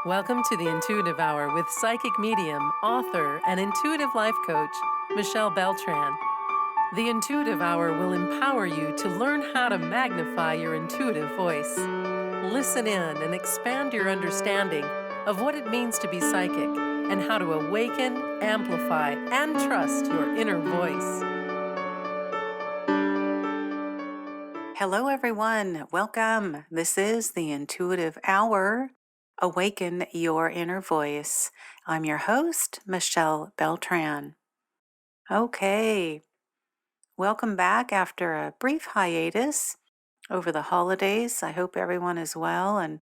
Welcome to the Intuitive Hour with psychic medium, author, and intuitive life coach, Michelle Beltran. The Intuitive Hour will empower you to learn how to magnify your intuitive voice. Listen in and expand your understanding of what it means to be psychic and how to awaken, amplify, and trust your inner voice. Hello, everyone. Welcome. This is the Intuitive Hour. Awaken your inner voice. I'm your host, Michelle Beltran. Okay. Welcome back after a brief hiatus over the holidays. I hope everyone is well and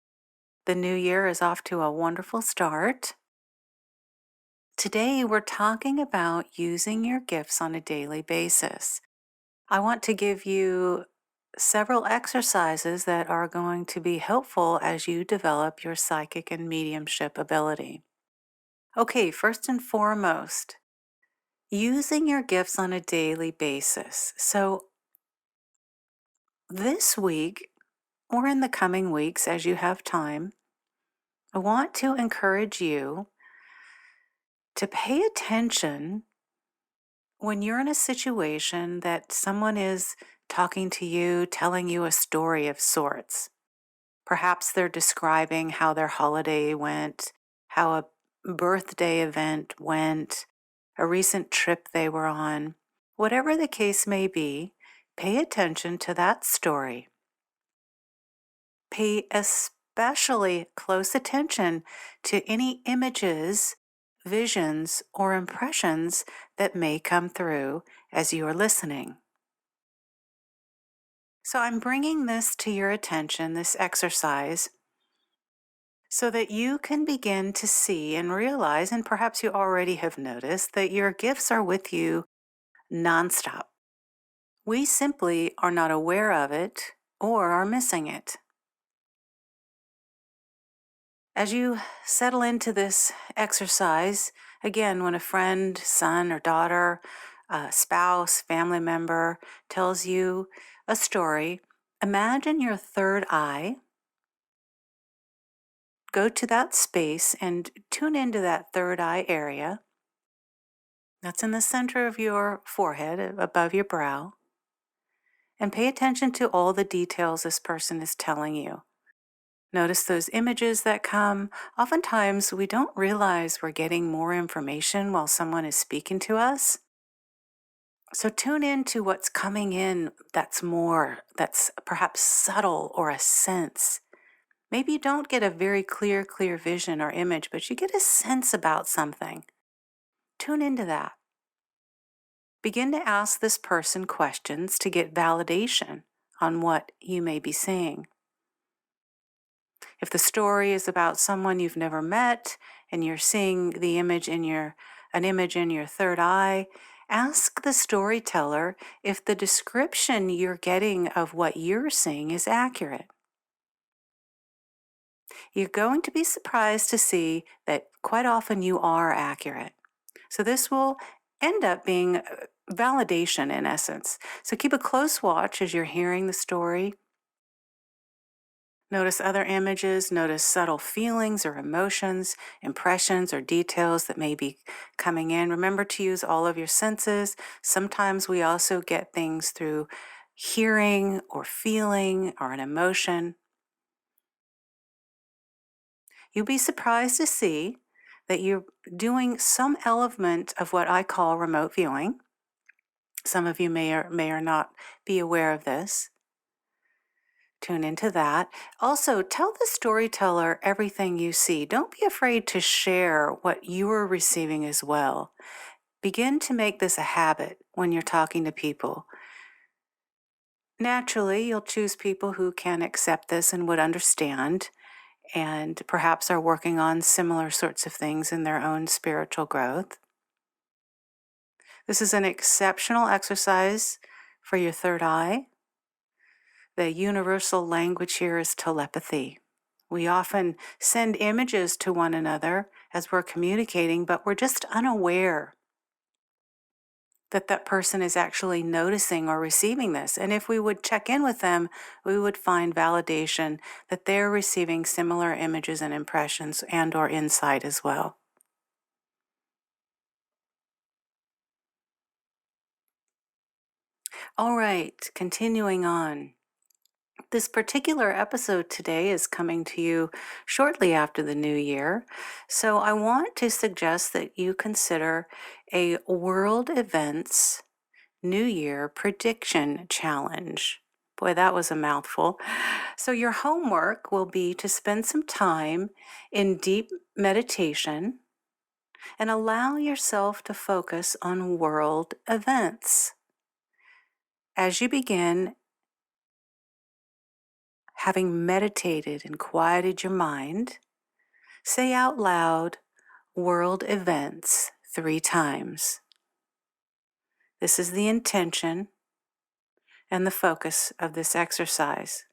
the new year is off to a wonderful start. Today, we're talking about using your gifts on a daily basis. I want to give you several exercises that are going to be helpful as you develop your psychic and mediumship ability. Okay, first and foremost, using your gifts on a daily basis. So, this week or in the coming weeks, as you have time, I want to encourage you to pay attention when you're in a situation that someone is talking to you, telling you a story of sorts. Perhaps they're describing how their holiday went, how a birthday event went, a recent trip they were on. Whatever the case may be, pay attention to that story. Pay especially close attention to any images, visions, or impressions that may come through as you are listening. So I'm bringing this to your attention, this exercise, so that you can begin to see and realize, and perhaps you already have noticed, that your gifts are with you nonstop. We simply are not aware of it or are missing it. As you settle into this exercise, again, when a friend, son or daughter, spouse, family member tells you a story, imagine your third eye. Go to that space and tune into that third eye area. That's in the center of your forehead, above your brow. And pay attention to all the details this person is telling you. Notice those images that come. Oftentimes, we don't realize we're getting more information while someone is speaking to us. So tune in to what's coming in that's more, that's perhaps subtle or a sense. Maybe you don't get a very clear vision or image, but you get a sense about something. Tune into that. Begin to ask this person questions to get validation on what you may be seeing. If the story is about someone you've never met and you're seeing the image in an image in your third eye, ask the storyteller if the description you're getting of what you're seeing is accurate. You're going to be surprised to see that quite often you are accurate. So this will end up being validation in essence. So keep a close watch as you're hearing the story. Notice other images, notice subtle feelings or emotions, impressions or details that may be coming in. Remember to use all of your senses. Sometimes we also get things through hearing or feeling or an emotion. You'll be surprised to see that you're doing some element of what I call remote viewing. Some of you may or not be aware of this. Tune into that. Also, tell the storyteller everything you see. Don't be afraid to share what you are receiving as well. Begin to make this a habit when you're talking to people. Naturally, you'll choose people who can accept this and would understand, and perhaps are working on similar sorts of things in their own spiritual growth. This is an exceptional exercise for your third eye. The universal language here is telepathy. We often send images to one another as we're communicating, but we're just unaware. that that person is actually noticing or receiving this. And if we would check in with them, we would find validation that they're receiving similar images and impressions and or insight as well. All right, continuing on. This particular episode today is coming to you shortly after the new year. So I want to suggest that you consider a world events New Year prediction challenge. Boy, that was a mouthful. So, your homework will be to spend some time in deep meditation and allow yourself to focus on world events. As you begin, having meditated and quieted your mind, say out loud world events 3 times. This is the intention and the focus of this exercise.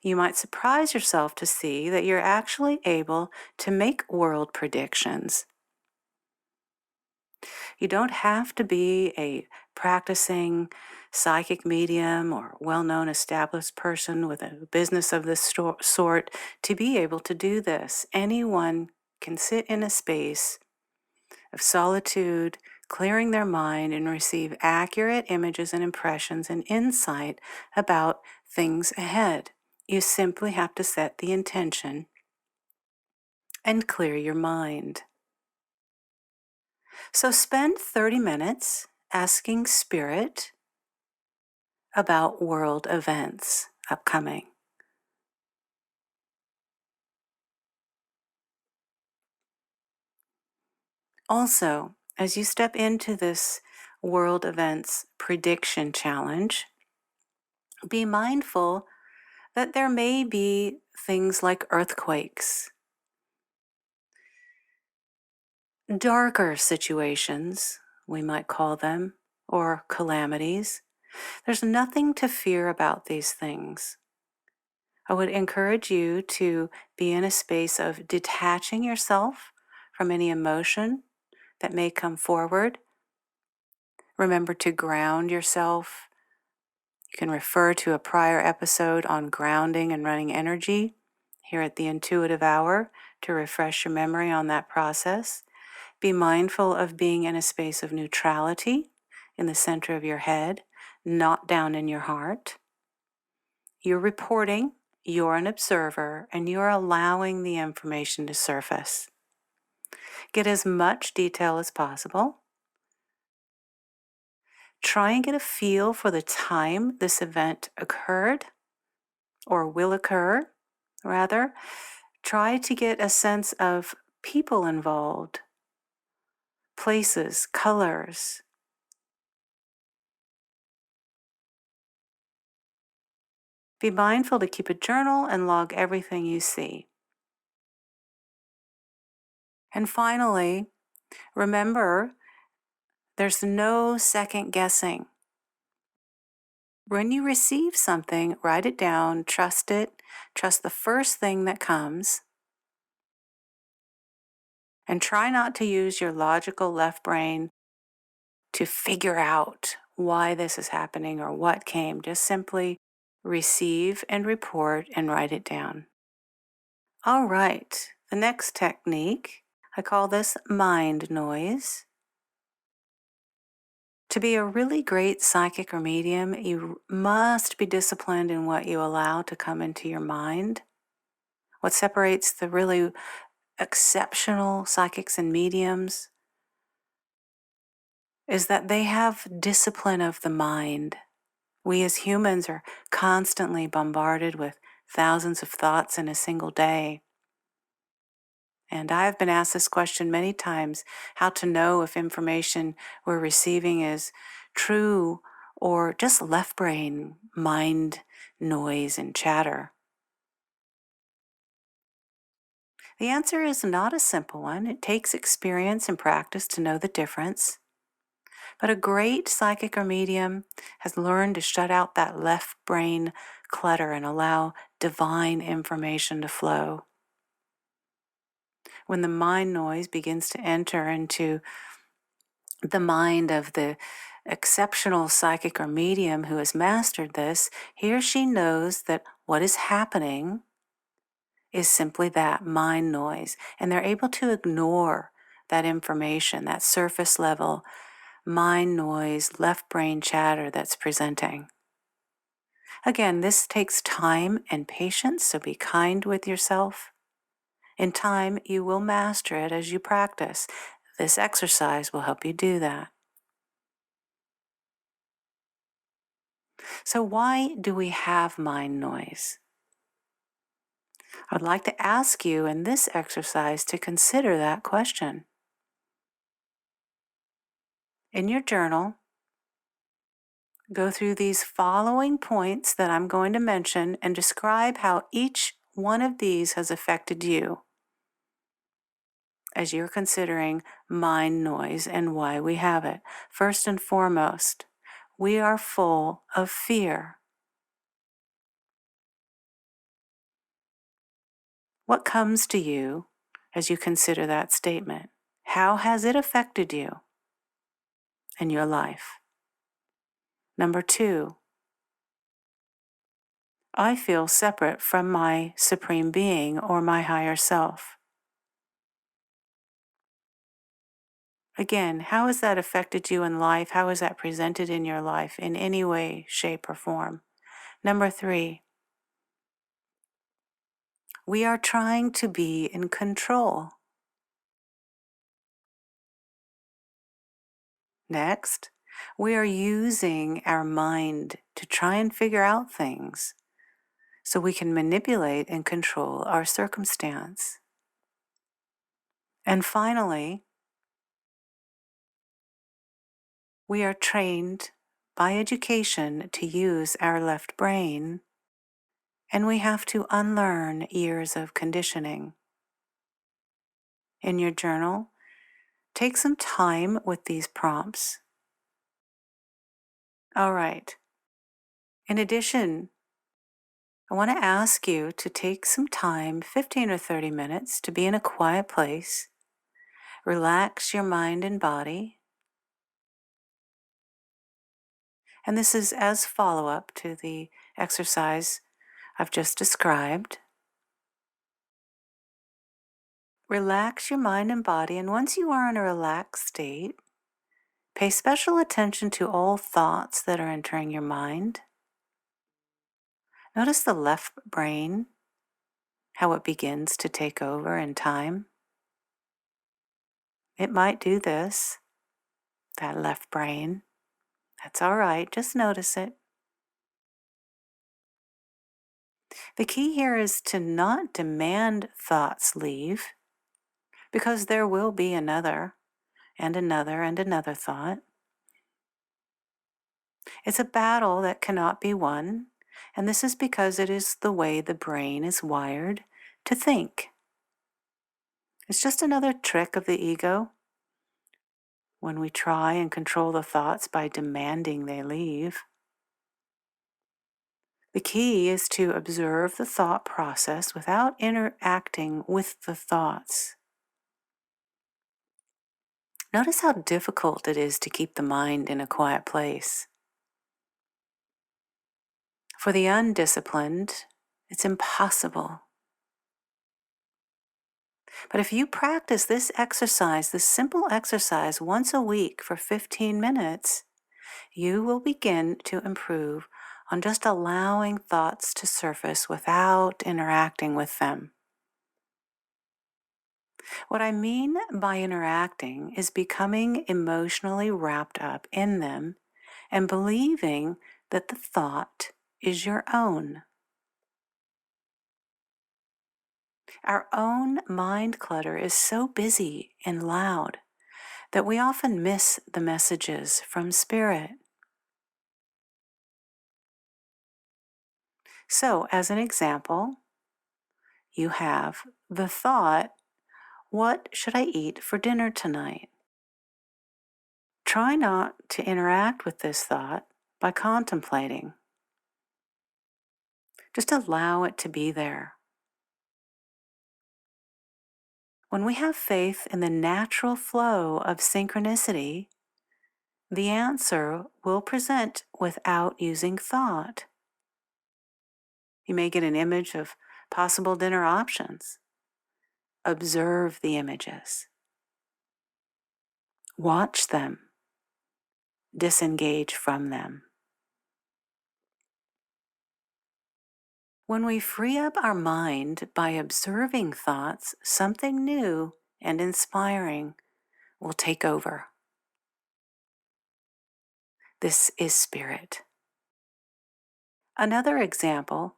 You might surprise yourself to see that you're actually able to make world predictions. You don't have to be a practicing psychic medium or well known established person with a business of this sort to be able to do this. Anyone can sit in a space of solitude, clearing their mind, and receive accurate images and impressions and insight about things ahead. You simply have to set the intention and clear your mind. So spend 30 minutes asking Spirit about world events upcoming. Also, as you step into this world events prediction challenge, be mindful that there may be things like earthquakes, darker situations, we might call them, or calamities. There's nothing to fear about these things. I would encourage you to be in a space of detaching yourself from any emotion that may come forward. Remember to ground yourself. You can refer to a prior episode on grounding and running energy here at the Intuitive Hour to refresh your memory on that process. Be mindful of being in a space of neutrality in the center of your head, not down in your heart. You're reporting, you're an observer, and you're allowing the information to surface. Get as much detail as possible. Try and get a feel for the time this event occurred, or will occur, rather. Try to get a sense of people involved, places, colors. Be mindful to keep a journal and log everything you see. And finally, remember there's no second guessing. When you receive something, write it down, trust it, trust the first thing that comes, and try not to use your logical left brain to figure out why this is happening or what came. Just simply receive and report and write it down. All right, the next technique, I call this mind noise. To be a really great psychic or medium, you must be disciplined in what you allow to come into your mind. What separates the really exceptional psychics and mediums is that they have discipline of the mind. We as humans are constantly bombarded with thousands of thoughts in a single day. And I've been asked this question many times, how to know if information we're receiving is true or just left brain mind noise and chatter. The answer is not a simple one. It takes experience and practice to know the difference. But a great psychic or medium has learned to shut out that left brain clutter and allow divine information to flow. When the mind noise begins to enter into the mind of the exceptional psychic or medium who has mastered this, he or she knows that what is happening is simply that mind noise, and they're able to ignore that information, that surface level mind noise, left brain chatter that's presenting. Again, this takes time and patience, so be kind with yourself. In time, you will master it as you practice. This exercise will help you do that. So, why do we have mind noise? I'd like to ask you in this exercise to consider that question. In your journal, go through these following points that I'm going to mention and describe how each one of these has affected you as you're considering mind noise and why we have it. First and foremost, we are full of fear. What comes to you as you consider that statement? How has it affected you in your life? Number two, I feel separate from my supreme being or my higher self. Again, how has that affected you in life? How is that presented in your life in any way, shape, or form? Number three, we are trying to be in control. Next, we are using our mind to try and figure out things so we can manipulate and control our circumstance. And finally, we are trained by education to use our left brain, and we have to unlearn years of conditioning. In your journal, take some time with these prompts. All right. In addition, I want to ask you to take some time, 15 or 30 minutes, to be in a quiet place. Relax your mind and body. And this is as follow-up to the exercise I've just described. Relax your mind and body, and once you are in a relaxed state, pay special attention to all thoughts that are entering your mind. Notice the left brain, how it begins to take over in time. It might do this, that left brain. That's all right, just notice it. The key here is to not demand thoughts leave, because there will be another and another and another thought. It's a battle that cannot be won, and this is because it is the way the brain is wired to think. It's just another trick of the ego when we try and control the thoughts by demanding they leave. The key is to observe the thought process without interacting with the thoughts. Notice how difficult it is to keep the mind in a quiet place. For the undisciplined, it's impossible. But if you practice this exercise, this simple exercise, once a week for 15 minutes, you will begin to improve on just allowing thoughts to surface without interacting with them. What I mean by interacting is becoming emotionally wrapped up in them and believing that the thought is your own. Our own mind clutter is so busy and loud that we often miss the messages from Spirit. So, as an example, you have the thought, what should I eat for dinner tonight? Try not to interact with this thought by contemplating. Just allow it to be there. When we have faith in the natural flow of synchronicity, The answer will present without using thought. You may get an image of possible dinner options. Observe the images. Watch them. Disengage from them. When we free up our mind by observing thoughts, something new and inspiring will take over. This is spirit. Another example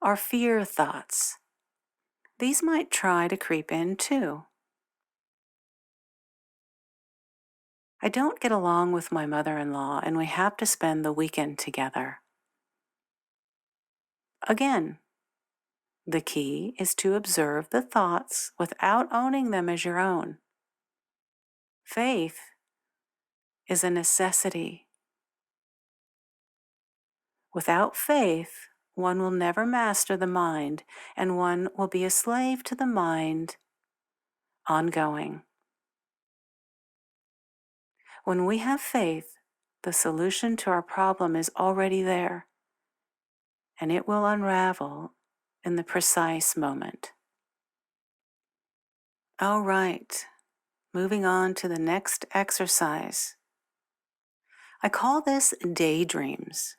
are fear thoughts. These might try to creep in too. I don't get along with my mother-in-law and we have to spend the weekend together. Again, the key is to observe the thoughts without owning them as your own. Faith is a necessity. Without faith, one will never master the mind, and one will be a slave to the mind ongoing. When we have faith, the solution to our problem is already there, and it will unravel in the precise moment. All right, moving on to the next exercise. I call this daydreams.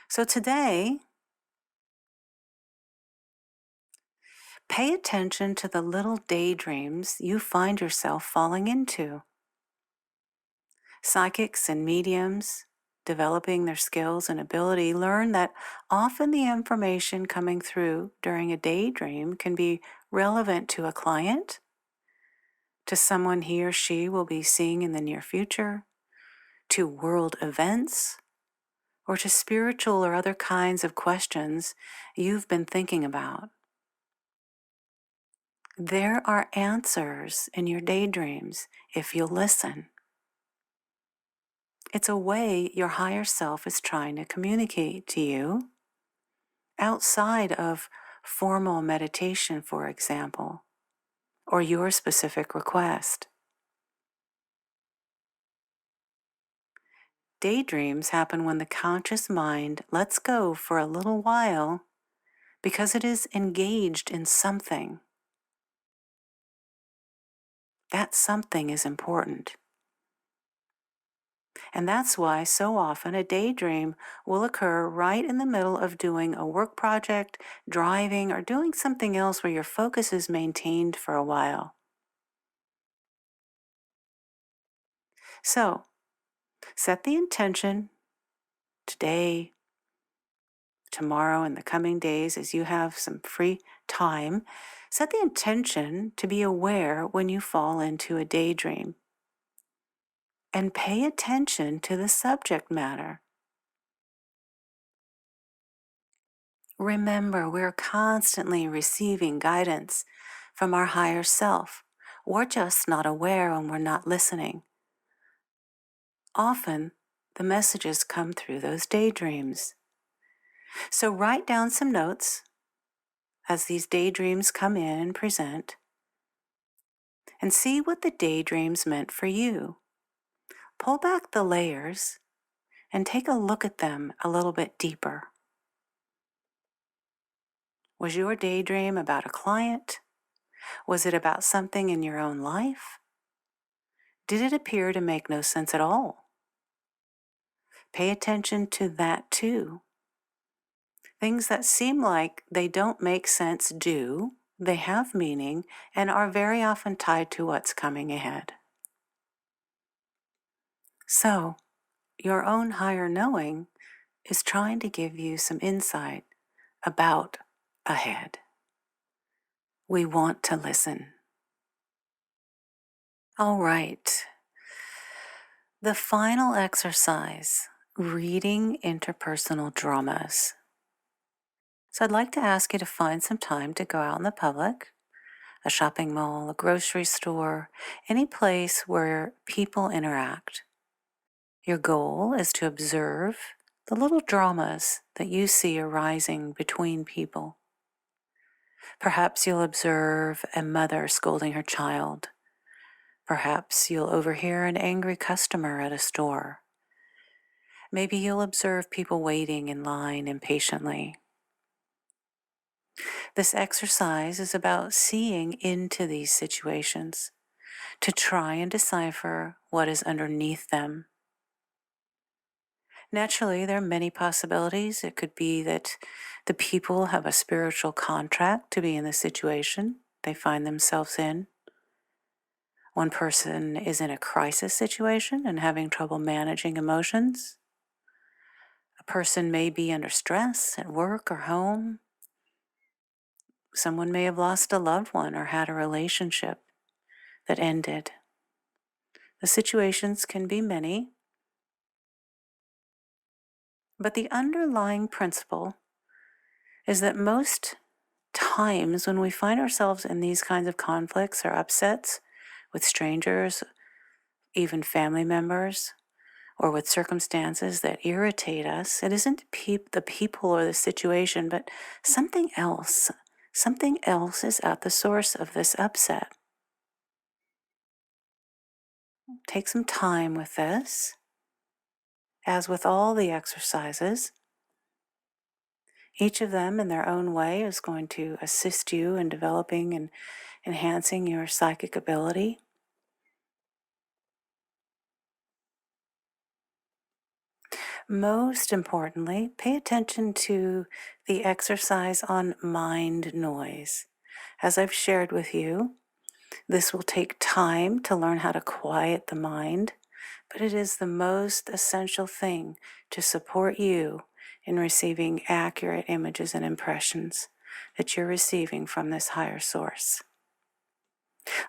So today, pay attention to the little daydreams you find yourself falling into. Psychics and mediums, developing their skills and ability, learn that often the information coming through during a daydream can be relevant to a client, to someone he or she will be seeing in the near future, to world events, or to spiritual or other kinds of questions you've been thinking about. There are answers in your daydreams if you'll listen. It's a way your higher self is trying to communicate to you outside of formal meditation, for example, or your specific request. Daydreams happen when the conscious mind lets go for a little while because it is engaged in something. That something is important. And that's why so often a daydream will occur right in the middle of doing a work project, driving, or doing something else where your focus is maintained for a while. So, set the intention today, tomorrow, and the coming days as you have some free time. Set the intention to be aware when you fall into a daydream. And pay attention to the subject matter. Remember, we're constantly receiving guidance from our higher self. We're just not aware when we're not listening. Often, the messages come through those daydreams. So write down some notes as these daydreams come in and present, and see what the daydreams meant for you. Pull back the layers and take a look at them a little bit deeper. Was your daydream about a client? Was it about something in your own life? Did it appear to make no sense at all? Pay attention to that too. Things that seem like they don't make sense do, they have meaning, and are very often tied to what's coming ahead. So, your own higher knowing is trying to give you some insight about ahead. We want to listen. All right. The final exercise, reading interpersonal dramas. So I'd like to ask you to find some time to go out in the public, a shopping mall, a grocery store, any place where people interact. Your goal is to observe the little dramas that you see arising between people. Perhaps you'll observe a mother scolding her child, Perhaps you'll overhear an angry customer at a store. Maybe you'll observe people waiting in line impatiently. This exercise is about seeing into these situations to try and decipher what is underneath them. Naturally, there are many possibilities. It could be that the people have a spiritual contract to be in the situation they find themselves in. One person is in a crisis situation and having trouble managing emotions. A person may be under stress at work or home. Someone may have lost a loved one or had a relationship that ended. The situations can be many, but the underlying principle is that most times when we find ourselves in these kinds of conflicts or upsets with strangers, even family members, or with circumstances that irritate us, it isn't the people or the situation, but something else. Something else is at the source of this upset. Take some time with this. As with all the exercises, each of them in their own way is going to assist you in developing and enhancing your psychic ability. Most importantly, pay attention to the exercise on mind noise. As I've shared with you, this will take time to learn how to quiet the mind, but it is the most essential thing to support you in receiving accurate images and impressions that you're receiving from this higher source.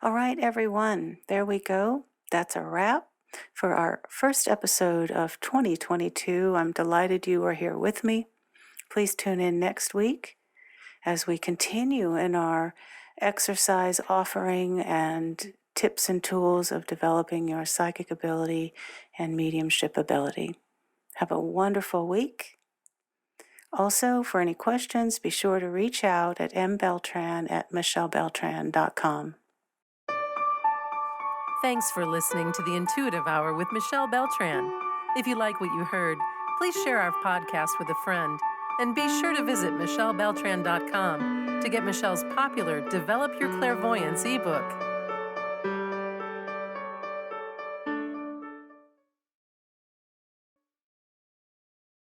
All right, everyone, there we go. That's a wrap for our first episode of 2022. I'm delighted you are here with me. Please tune in next week as we continue in our exercise offering and tips and tools of developing your psychic ability and mediumship ability. Have a wonderful week. Also, for any questions, be sure to reach out at mbeltran@michellebeltran.com. Thanks for listening to the Intuitive Hour with Michelle Beltran. If you like what you heard, please share our podcast with a friend. And be sure to visit michellebeltran.com to get Michelle's popular Develop Your Clairvoyance ebook.